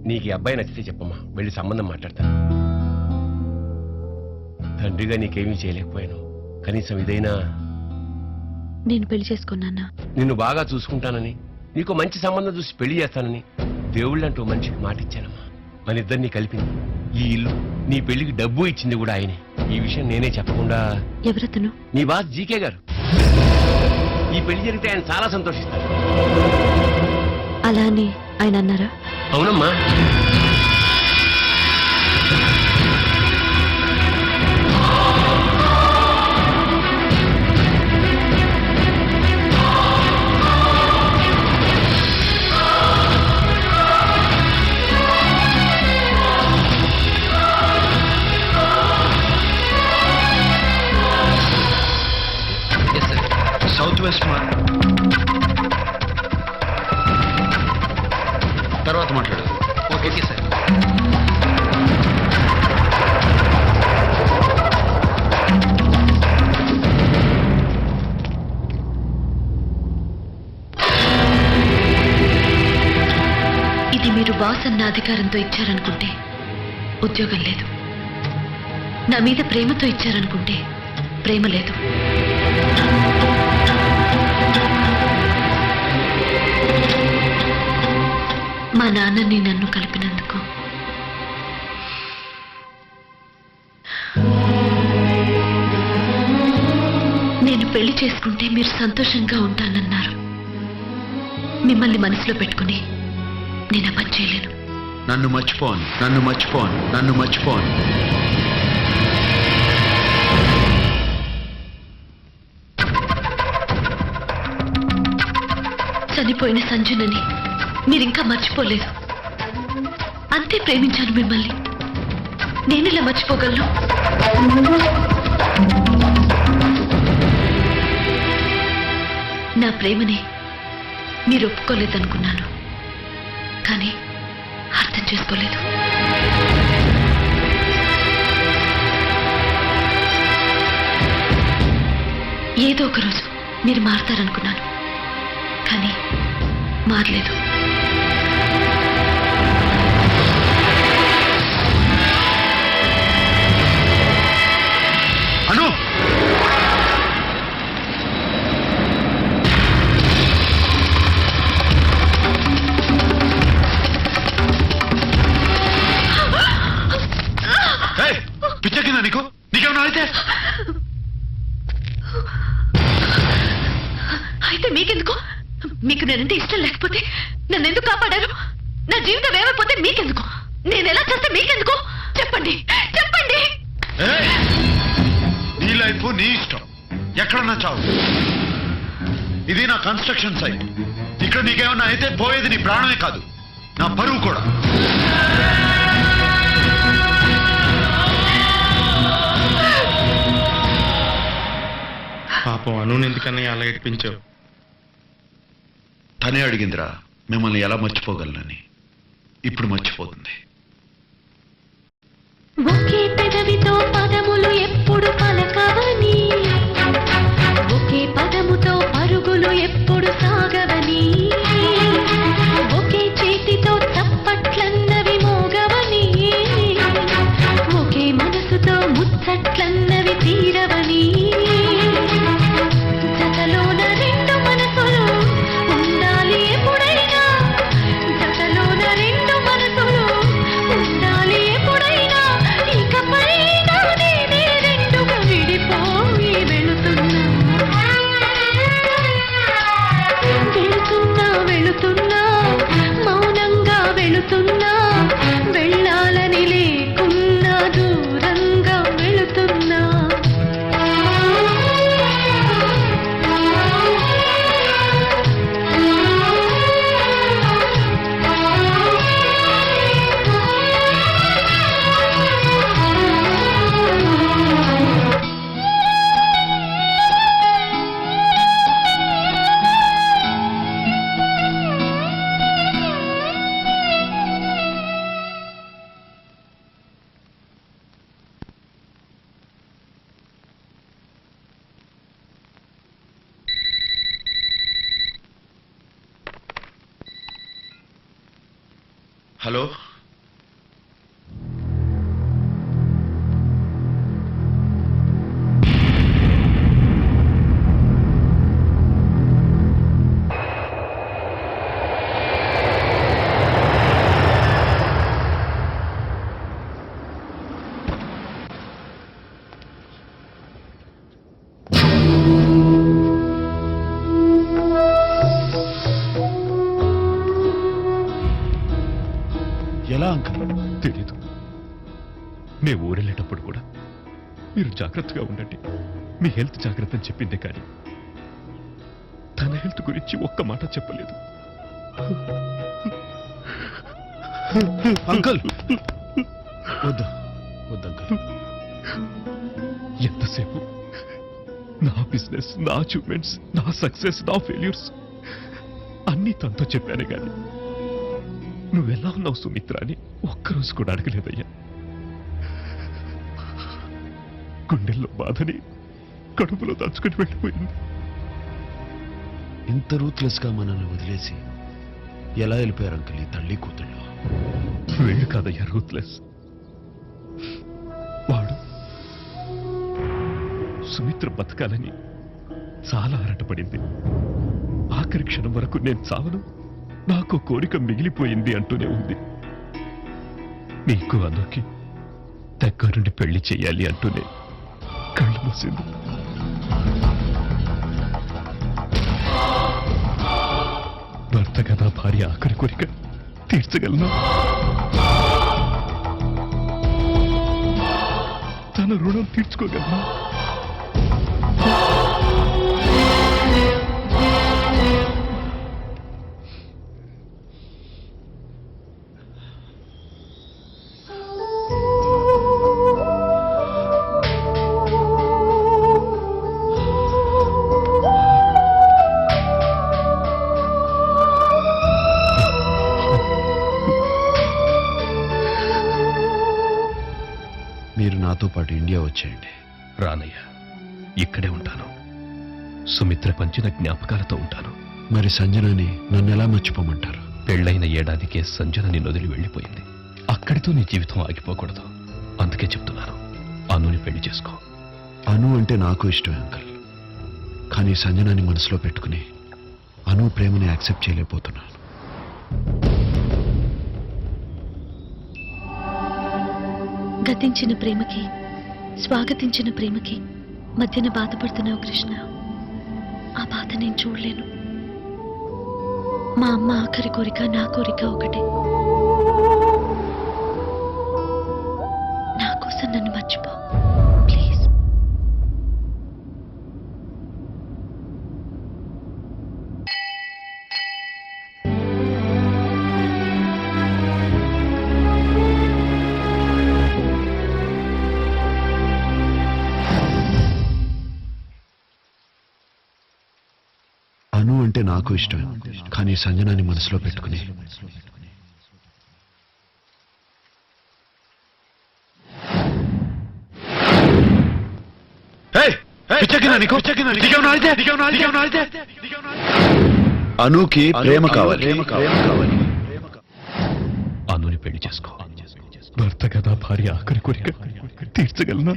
నీకు ఈ అబ్బాయి నచ్చితే చెప్పమ్మా, వెళ్ళి సంబంధం మాట్లాడతాను. తండ్రిగా నీకేమీ చేయలేకపోయాను, కనీసం ఇదైనా. నేను పెళ్లి చేసుకున్నానా? నిన్ను బాగా చూసుకుంటానని, నీకు మంచి సంబంధం చూసి పెళ్లి చేస్తానని దేవుళ్ళంటూ మనిషికి మాట ఇచ్చానమ్మా. మన ఇద్దరిని కలిపింది ఈ ఇల్లు, నీ పెళ్లికి డబ్బు ఇచ్చింది కూడా ఆయనే. ఈ విషయం నేనే చెప్పకుండా. ఎవరతను? మీ బాస్ జీకే గారు. ఈ పెళ్లి జరిగితే ఆయన చాలా సంతోషిస్తారు. అలా అని ఆయన అన్నారా? అవునమ్మా. సౌత్ వెస్ట్ తర్వాత మాట్లాడు. Okay sir. ఇది మీరు బాస్ అన్న అధికారంతో ఇచ్చారనుకుంటే ఉద్యోగం లేదు. నా మీద ప్రేమతో ఇచ్చారనుకుంటే ప్రేమ లేదు. మా నాన్నని నన్ను కలిపినందుకు నేను పెళ్లి చేసుకుంటే మీరు సంతోషంగా ఉంటానన్నారు. మిమ్మల్ని మనసులో పెట్టుకుని నేను పని చేయలేను. నన్ను మర్చిపోను, నన్ను మర్చిపోను, నన్ను మర్చిపోను. చనిపోయిన సంజునని మీరింకా మర్చిపోలేదు. అంతే ప్రేమించాను మిమ్మల్ని. నేనెలా మర్చిపోగలను? నా ప్రేమని మీరు ఒప్పుకోలేదనుకున్నాను, కానీ అర్థం చేసుకోలేదు. ఏదో ఒక రోజు మీరు మారతారనుకున్నాను, కానీ మారలేదు. అను, పిచ్చకిందా నీకు? నీకేమన్నా అయితే మీకెందుకు? మీకు నేనంటే ఇష్టం లేకపోతే నన్ను ఎందుకు కాపాడారు? నా జీవితం ఏమైపోతే మీకెందుకు? నేను ఎలా చేస్తే మీకెందుకు? చెప్పండి, చెప్పండి. నీ లైఫ్ నీ ఇష్టం, ఎక్కడన్నా చావు. ఇది నా కన్స్ట్రక్షన్ సైట్. ఇక్కడ నీకేమన్నా అయితే పోయేది నీ ప్రాణమే కాదు, నా పరువు కూడా. పాపం అను ఎందుకన్నా అలా ఏడిపించావు? తనే అడిగిందిరా మిమ్మల్ని ఎలా మర్చిపోగలనని. ఇప్పుడు మర్చిపోతుంది. ఒకే పెదవితో పదములు ఎప్పుడు పలకవని, ఒకే పదముతో పరుగులు ఎప్పుడు సాగవని, ఒకే చేతితో తప్పట్లన్నవి మోగవని, ఒకే మనసుతో ముచ్చట్లన్నవి తీరవని, జతలోన రెండు మనసులు ఉండాలి ఎప్పుడైనా, జతలోన రెండు మనసులు ఉండాలి ఎప్పుడైనా. ఇకపైన నేనే రెండుగా విడిపోయి వెళుతున్నా, వెళుతున్నా, వెళుతున్నా, మౌనంగా వెళుతున్నా, వెళ్ళాలని లేకున్నా దూరంగా వెళుతున్నా. హలో, ఎలా అంకుల్? తెలీదు. మేము ఊరెళ్ళేటప్పుడు కూడా మీరు జాగ్రత్తగా ఉండండి, మీ హెల్త్ జాగ్రత్త అని చెప్పిందే కానీ తన హెల్త్ గురించి ఒక్క మాట చెప్పలేదు. అంకుల్ వద్దు వద్దు అంకుల్. ఎంతసేపు నా బిజినెస్, నా అచీవ్మెంట్స్, నా సక్సెస్, నా ఫెయిల్యూర్స్ అన్నీ తనతో చెప్పాను కానీ నువ్వెలా ఉన్నావు సుమిత్ర అని ఒక్కరోజు కూడా అడగలేదయ్యా. గుండెల్లో బాధని కడుపులో దాచుకుని వెళ్ళిపోయింది. ఇంత రూత్లెస్ గా మనల్ని వదిలేసి ఎలా వెళ్ళిపోయారు అంకుల్ ఈ తల్లి కూతుళ్ళు? వీళ్ళు కాదయ్యా రూత్లెస్. వాడు సుమిత్ర బతకాలని చాలా ఆరాటపడింది. ఆఖరి క్షణం వరకు నేను చావను, నాకు కోరిక మిగిలిపోయింది అంటూనే ఉంది. నీకు అనుకి దగ్గరుండి పెళ్లి చెయ్యాలి అంటూనే కళ్ళు మూసింది. భర్త కదా భార్య ఆఖరి కోరిక తీర్చగలను? తన రుణం తీర్చుకోగలను? మీరు నాతో పాటు ఇండియా వచ్చేయండి. రానయ్యా, ఇక్కడే ఉంటాను. సుమిత్ర పంచిన జ్ఞాపకాలతో ఉంటాను. మరి సంజనాని నన్ను ఎలా మర్చిపోమంటారు? పెళ్ళైన ఏడాదికే సంజన నిన్ను వదిలి వెళ్ళిపోయింది. అక్కడితో నీ జీవితం ఆగిపోకూడదు. అందుకే చెప్తున్నాను, అనుని పెళ్లి చేసుకో. అను అంటే నాకు ఇష్టమే అంకుల్, కానీ సంజనాని మనసులో పెట్టుకుని అను ప్రేమని యాక్సెప్ట్ చేయలేకపోతున్నాను. గతించిన ప్రేమకి, స్వాగతించిన ప్రేమకి మధ్యన బాధపడుతున్నావు కృష్ణ. ఆ బాధ నేను చూడలేను. మా అమ్మ ఆఖరి కోరిక, నా కోరిక ఒకటే. నా కోసం నన్ను మర్చిపో ప్లీజ్. అను అంటే నాకు ఇష్టం, కానీ సంజనాని మనసులో పెట్టుకుని అనుకి ప్రేమ కావాలి. అనుని పెళ్లి చేసుకో. భర్త కదా భార్య ఆఖరి కోరిక తీర్చగలనా?